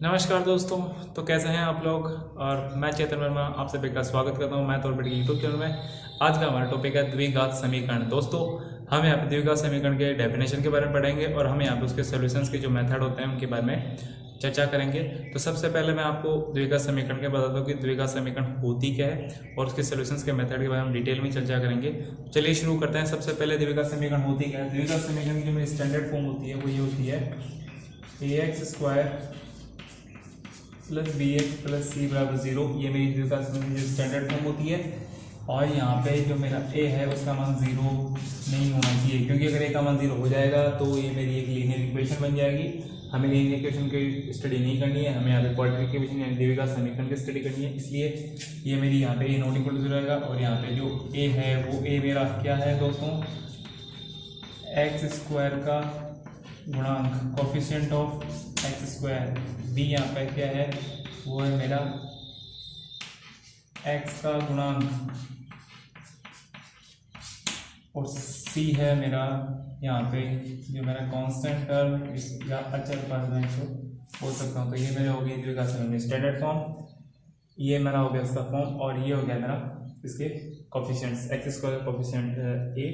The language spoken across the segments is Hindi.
नमस्कार दोस्तों। तो कैसे हैं आप लोग। और मैं चेतन वर्मा आप सभी का स्वागत करता हूं मैथ और बड़ी यूट्यूब चैनल में। आज का हमारा टॉपिक है द्विघात समीकरण। दोस्तों हम यहाँ पे द्विघात समीकरण के डेफिनेशन के बारे में पढ़ेंगे और हम यहाँ पे उसके सॉल्यूशंस के जो मेथड होते हैं उनके बारे में चर्चा करेंगे। तो सबसे पहले मैं आपको द्विघात समीकरण के बता दूं कि द्विघात समीकरण होती क्या है और उसके सॉल्यूशंस के मेथड के बारे में डिटेल में चर्चा करेंगे। चलिए शुरू करते हैं। सबसे पहले द्विघात समीकरण होती क्या है। द्विघात समीकरण की जो मेरी स्टैंडर्ड फॉर्म होती है वो ये होती है ax² plus b x plus c बराबर 0। ये मेरी द्विघात समीकरण की स्टैंडर्ड फॉर्म होती है। और यहाँ पे जो मेरा ए है उसका मान 0 नहीं होना चाहिए, क्योंकि अगर ए का मान 0 हो जाएगा तो ये मेरी एक लीनियर इक्वेशन बन जाएगी। हमें लीनियर इक्वेशन की स्टडी नहीं करनी है, हमें यहाँ पे क्वाड्रेटिक इक्वेशन यानी द्विघात समीकरण की स्टडी करनी है। इसलिए ये मेरी यहाँ पे ए नॉट इक्वल टू 0 आएगा। और यहाँ पे जो ए है वो ए मेरा क्या है दोस्तों, x² का गुणांक कोफिशिएंट ऑफ x²। बी यहाँ पे क्या है वो है मेरा x का गुणांक और सी है मेरा यहाँ पे जो मेरा कांस्टेंट टर्म या अचर पद मैं इसको बोल सकता हूँ। तो ये मेरे हो गई द्विघात समीकरण स्टैंडर्ड फॉर्म, ये मेरा हो गया इसका फॉर्म और ये हो गया मेरा इसके कोफिशिएंट्स। x² कोफिशिएंट ए,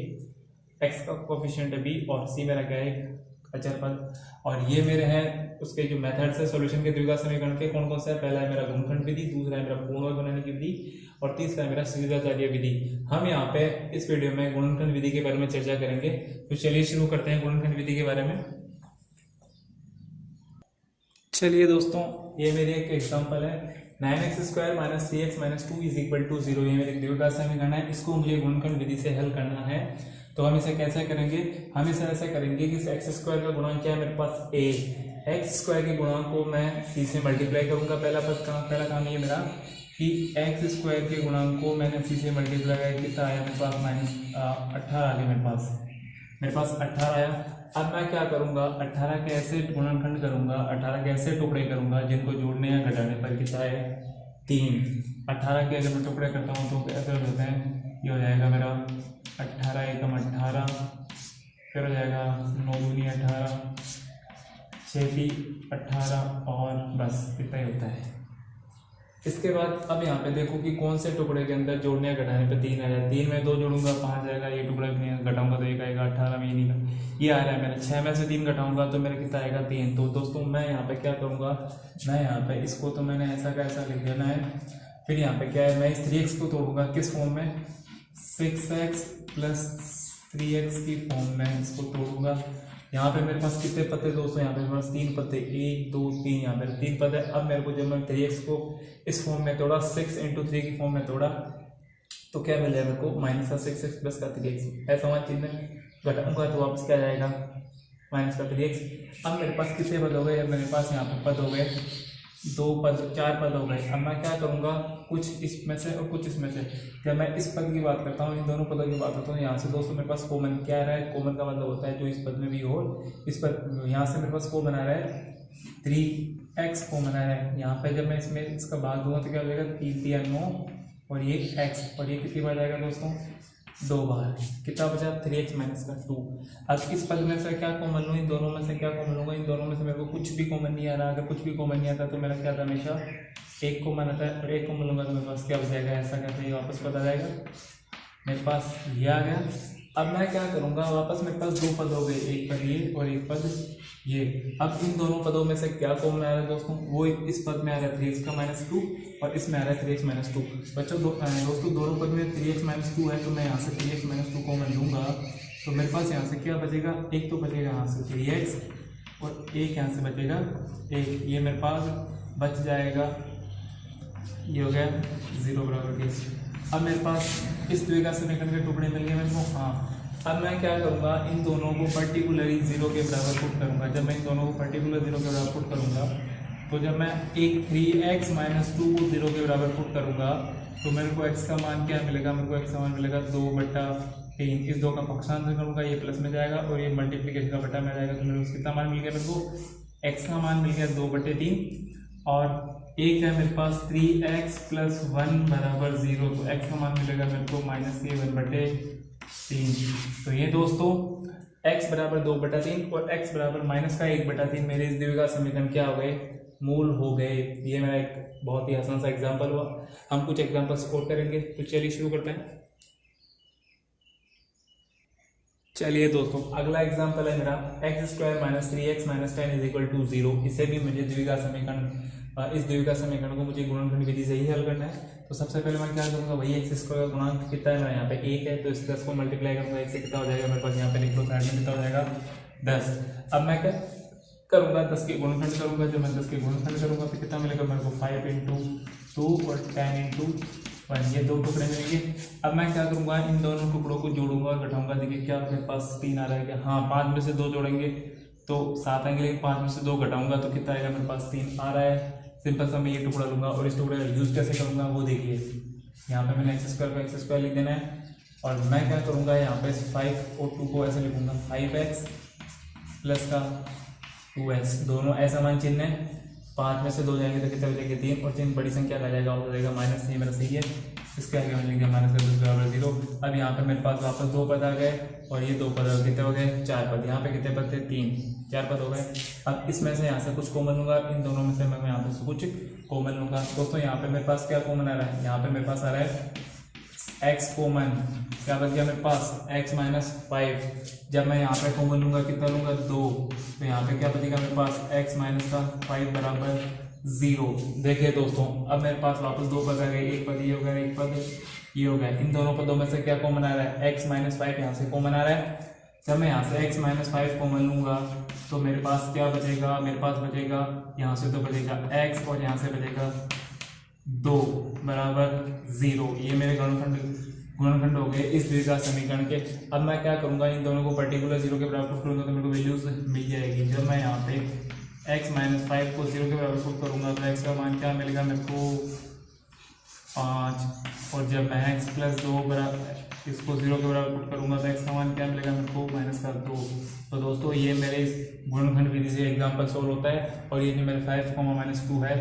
x का कोफिशिएंट है बी और सी मेरा क्या है अचर पद। और ये मेरे हैं उसके जो मेथड्स है सॉल्यूशन के द्विघात समीकरण के कौन कौन से है। पहला है मेरा गुणनखंड विधि, दूसरा है मेरा पूर्णवर्ग बनाने की विधि और तीसरा है मेरा श्रीधराचार्य विधि। हम यहाँ पे इस वीडियो में गुणनखंड विधि के बारे में चर्चा करेंगे। तो चलिए शुरू करते हैं गुणनखंड विधि के बारे में। चलिए दोस्तों ये मेरी एक एग्जांपल है 9x² - 3x - 2 = 0। ये मेरी द्विघात समीकरण है, इसको मुझे गुणनखंड विधि से हल करना है। तो हम इसे कैसे करेंगे, हम इसे ऐसे करेंगे कि x² का गुणांक क्या है मेरे पास a, x² के गुणांक को मैं c से मल्टीप्लाई करूंगा। पहला काम ये मेरा कि x² के गुणांक को मैंने c से मल्टीप्लाई किया, कितना आया मेरे पास -18 आ गया मेरे पास 18 आया। अब मैं क्या करूंगा, 18 के ऐसे गुणनखंड करूंगा, 18 के ऐसे टुकड़े करूंगा जिनको जोड़ने या घटाने पर कितना है 3। 18 के अगर मैं टुकड़े करता हूँ तो ऐसे हो जाते हैं, ये हो जाएगा मेरा 18 एकम 18, फिर हो जाएगा 9 दूनी 18, 6 18 और बस इतना ही होता है। इसके बाद अब यहाँ पे देखो कि कौन से टुकड़े के अंदर जोड़ने या घटाने पे 3 आ जाए। 3 में 2 जोड़ूंगा 5 जाएगा, ये टुकड़ा भी नहीं घटाऊंगा तो 1 आएगा। 18 में ये नहीं, ये आ रहा है मेरा 6 में से 3 घटाऊंगा तो मेरा कितना आएगा 3। तो दोस्तों मैं यहाँ पे क्या करूँगा, मैं यहाँ पे इसको तो मैंने ऐसा का ऐसा लिख देना है। फिर यहाँ पे क्या है, मैं इस 3x को तोड़ूंगा किस फॉर्म में, 6x + 3x की फॉर्म में इसको तोड़ूंगा। यहाँ पे मेरे पास कितने पत्ते दोस्तों, यहाँ पे मेरे पास 3 पत्ते, 1 2 3, यहाँ पे 3 पत्ते। अब मेरे को जब मैं 3x को इस फॉर्म में तोड़ा, 6 × 3 की फॉर्म में तोड़ा तो क्या मिलेगा मेरे को -6x + 3x। ऐसा हुआ चिन्ह घटाऊंगा तो वापस क्या जाएगा -3x। अब मेरे पास कितने पद हो गए, मेरे पास यहाँ पे पद हो गए 4 पद हो गए। अब मैं क्या करूँगा, कुछ इसमें से और कुछ इसमें से। जब मैं इस पद की बात करता हूँ, इन दोनों पदों की बात करता हूँ, यहाँ से दोस्तों मेरे पास कॉमन क्या आ रहा है, कॉमन का मतलब होता है जो इस पद में भी हो, इस पद यहाँ से मेरे पास को बना रहा है 3x को बना रहा है। यहाँ पे जब मैं इसमें इसका भाग दूंगा तो क्या हो जाएगा 3 3 9 और ये x, और ये कितनी बार जाएगा दोस्तों 2 बार। कितना बचा 3x - 2। अब इस पद में से क्या कॉमन लूँ, इन दोनों में से क्या कॉमन लूँगा, इन दोनों में से मेरे को कुछ भी कॉमन नहीं आ रहा। अगर कुछ भी कॉमन नहीं आता तो मेरा क्या था, हमेशा एक कॉमन आता है और एक कॉमन लूँगा तो मेरे पास क्या बचेगा, ऐसा करते ही वापस पता जाएगा मेरे पास ये आ गया। अब मैं क्या करूँगा, वापस मेरे पास 2 पद हो गए, एक पद ये और एक पद ये। अब इन दोनों पदों में से क्या कॉमन आ रहा है दोस्तों, वो इस पद में आ रहा है 3x - 2 और इसमें आ रहा है 3x - 2। बच्चों दोस्तों दोनों पद में 3x - 2 है तो मैं यहाँ से 3x - 2 कॉमन लूँगा तो मेरे पास यहाँ से क्या बचेगा, एक तो बचेगा यहाँ से 3x और एक यहाँ से बचेगा 1। ये मेरे पास बच जाएगा, ये हो गया 0 = 3। अब मेरे पास इस द्विघात समीकरण के टुकड़े मिल गए मेरे को। हाँ, अब मैं क्या करूँगा, इन दोनों को पर्टिकुलरली 0 के बराबर पुट करूँगा। जब मैं इन दोनों को पर्टिकुलर 0 के बराबर पुट करूँगा तो जब मैं एक 3x - 2 को 0 के बराबर पुट करूँगा तो मेरे को x का मान क्या मिलेगा, मेरे को x का मान मिलेगा 2/3। इस 2 का पक्षांतर करूँगा, ये प्लस में जाएगा और ये मल्टीप्लीकेशन का बटा में जाएगा तो मेरे को कितना मान मिल गया, मेरे को x का मान मिल गया 2/3 और एक है मेरे पास 3x + 1 = 0 तो x का मान मिलेगा मेरे को -1/3। तो ये दोस्तों x = 2/3 और x = -1/3 मेरे इस द्विघात समीकरण क्या हो गए, मूल हो गए। ये मेरा एक बहुत ही आसान सा एग्जाम्पल हुआ। हम कुछ एग्जाम्पल कोट करेंगे, तो चलिए शुरू करते हैं। चलिए दोस्तों, अगला एग्जाम्पल है मेरा x² - 3x - 10 = 0। इसे भी मुझे द्विघात समीकरण, इस द्विघात समीकरण को मुझे गुणनखंड विधि से ही हल करना है। तो सबसे पहले मैं क्या करूंगा, वही x² का गुणांक कितना है मेरा यहाँ पे 1 है, तो इस 10 को मल्टीप्लाई करूंगा 1 से, कितना हो जाएगा मेरे पास, यहाँ पे लिख लो साइड में, कितना हो जाएगा 10। अब मैं क्या करूंगा, 10 के गुणनखंड करूंगा। जब मैं 10 के गुणनखंड करूंगा तो कितना मिलेगा मेरे को, 5 × 2 और 10 × 1, ये 2 टुकड़े मिलेंगे। अब मैं क्या करूंगा, इन दोनों टुकड़ों को जोड़ूंगा और घटाऊंगा। देखिए क्या मेरे पास 3 आ रहा है क्या, हाँ 5 में से 2 जोड़ेंगे तो 7 आएंगे, लेकिन 5 में से 2 घटाऊंगा तो कितना आएगा मेरे पास, 3 आ रहा है। सिंपल सा मैं ये टुकड़ा लूंगा और इस टुकड़े का यूज कैसे करूंगा वो देखिए। यहाँ पे मैंने x² का x² लिख देना है और मैं क्या करूंगा, यहाँ पे 5 और 2 को ऐसे लिखूंगा, 5x प्लस का 2x, दोनों ऐसा मान चिन्ह है। 5 में से 2 जाएंगे तो कितना बचेगा 3, और चिन्ह बड़ी संख्या का जाएगा हो जाएगा माइनस। ये मेरा सही है, इसके आगे मैंने लिख दिया माइनस का 0। अब यहाँ पे मेरे पास वापस 2 पद आ गए और ये 2 पद कितने हो गए, 4 पद। यहाँ पे कितने पद थे, 4 पद हो गए। अब इसमें से यहाँ से कुछ कॉमन लूंगा, इन दोनों में से मैं यहाँ पे कुछ कॉमन लूंगा। दोस्तों यहाँ पे मेरे पास क्या कॉमन आ रहा है, यहाँ पे मेरे पास आ रहा है x कॉमन, क्या बच गया मेरे पास, x - 5। जब मैं यहाँ पे कॉमन लूंगा कितना लूंगा, 2, तो यहाँ पे क्या बचेगा मेरे पास, x - 5 = 0। देखिए दोस्तों, अब मेरे पास वापस 2 पद आ गए, एक पद ये हो गया, एक पद ये हो गया। इन दोनों पदों में से क्या कॉमन आ रहा है, x - 5 यहाँ से कॉमन आ रहा है। जब मैं यहाँ से x - 5 कॉमन लूंगा तो मेरे पास क्या बचेगा, मेरे पास बचेगा यहाँ से तो बचेगा x और यहाँ से बचेगा 2 = 0। ये मेरे गुणनखंड हो गए इस द्विघात समीकरण के। अब मैं क्या करूंगा, इन दोनों को पर्टिकुलर 0 के बराबर पुट करूंगा तो मेरे को वैल्यूज मिल जाएगी। जब मैं यहाँ पे x - 5 को 0 के बराबर पुट करूंगा तो x का मान क्या मिलेगा मेरे को, 5। और जब मैं x + 2 बराबर इसको 0 के बराबर पुट करूंगा तो x का मान क्या मिलेगा मेरे को, -2। तो दोस्तों ये मेरे इस गुणनखंड विधि से एग्जाम्पल सोल्व होता है। और ये जो मेरे 5, -2 है,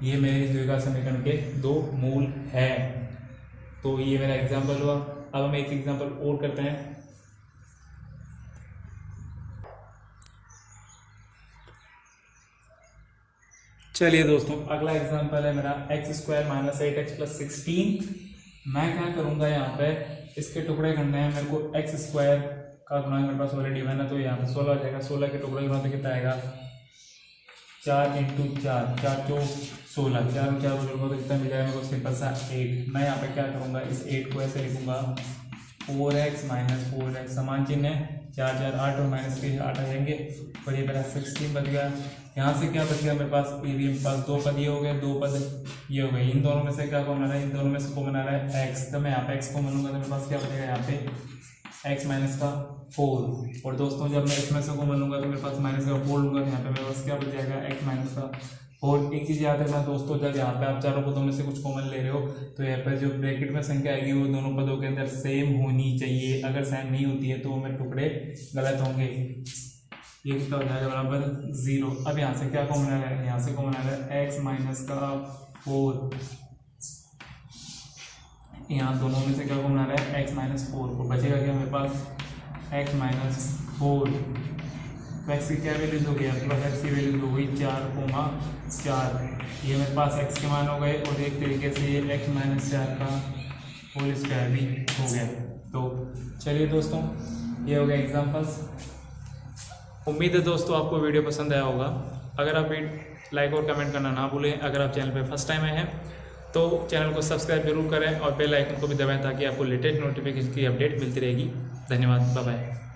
ये मेरे इस द्विघात समीकरण के 2 मूल है। तो ये मेरा एग्जाम्पल हुआ। अब हम एक एग्जाम्पल और करते हैं। चलिए दोस्तों, अगला एग्जाम्पल है मेरा x² - 8x + 16। मैं क्या करूंगा, यहाँ पे इसके टुकड़े करने हैं मेरे को। x² का गुणांक मेरे पास ऑलरेडी बना, तो यहाँ पे 16 आ जाएगा। 16 के टुकड़े गुणा तो कितना आएगा, 4 × 4, 4 × 16, 4 × 4 को जोड़ूंगा तो कितना मिल जाएगा मेरे को, सिंपल सा 8। मैं यहाँ पे क्या करूँगा, इस 8 को ऐसे लिखूंगा, 4x - 4x, समान चिन्ह है, 4 4 8 और माइनस के 8 आ जाएंगे और ये मेरा 16 बच गया। यहाँ से क्या बच गया मेरे पास, ये भी मेरे पास 2 पद ये हो गए, 2 पद ये हो गए। इन दोनों में से क्या कॉमन आ रहा है, इन दोनों में से कॉमन आ रहा है x। तो मैं यहाँ पे x कॉमन लूंगा तो मेरे पास क्या बचेगा, यहाँ पे x - 4। और दोस्तों जब मैं इसमें से कॉमन लूंगा तो मेरे पास -4 लूंगा तो यहाँ पे मेरे पास क्या बच जाएगा, x - 4। एक चीज़ याद रखना दोस्तों, जब यहाँ पे आप चारों पदों में से कुछ कॉमन ले रहे हो तो यहाँ पर जो ब्रैकेट में संख्या आएगी वो दोनों पदों के अंदर सेम होनी चाहिए। अगर सेम नहीं होती है तो वो मेरे टुकड़े गलत होंगे। ये कितना हो जाएगा, बराबर 0। अब यहाँ से क्या कॉमन आ रहा है, यहाँ से कॉमन आ रहा है x - 4। यहाँ दोनों में से क्या कॉमन आ रहा है, x - 4 को बचेगा क्या मेरे पास, x - 4। तो x की क्या वैल्यूज हो गई, आपके पास x की वैल्यूज हो गई 4, ये मेरे पास x के मान हो गए। और एक तरीके से ये x - 4 का होल स्क्वायर भी हो गया। तो चलिए दोस्तों, ये हो गया एग्जाम्पल्स। उम्मीद है दोस्तों आपको वीडियो पसंद आया होगा। अगर आप लाइक और कमेंट करना ना भूलें। अगर आप चैनल पे फर्स्ट टाइम आए हैं तो चैनल को सब्सक्राइब जरूर करें और बेल आइकन को भी दबाएं ताकि आपको लेटेस्ट नोटिफिकेशन की अपडेट मिलती रहेगी। धन्यवाद, बाय बाय।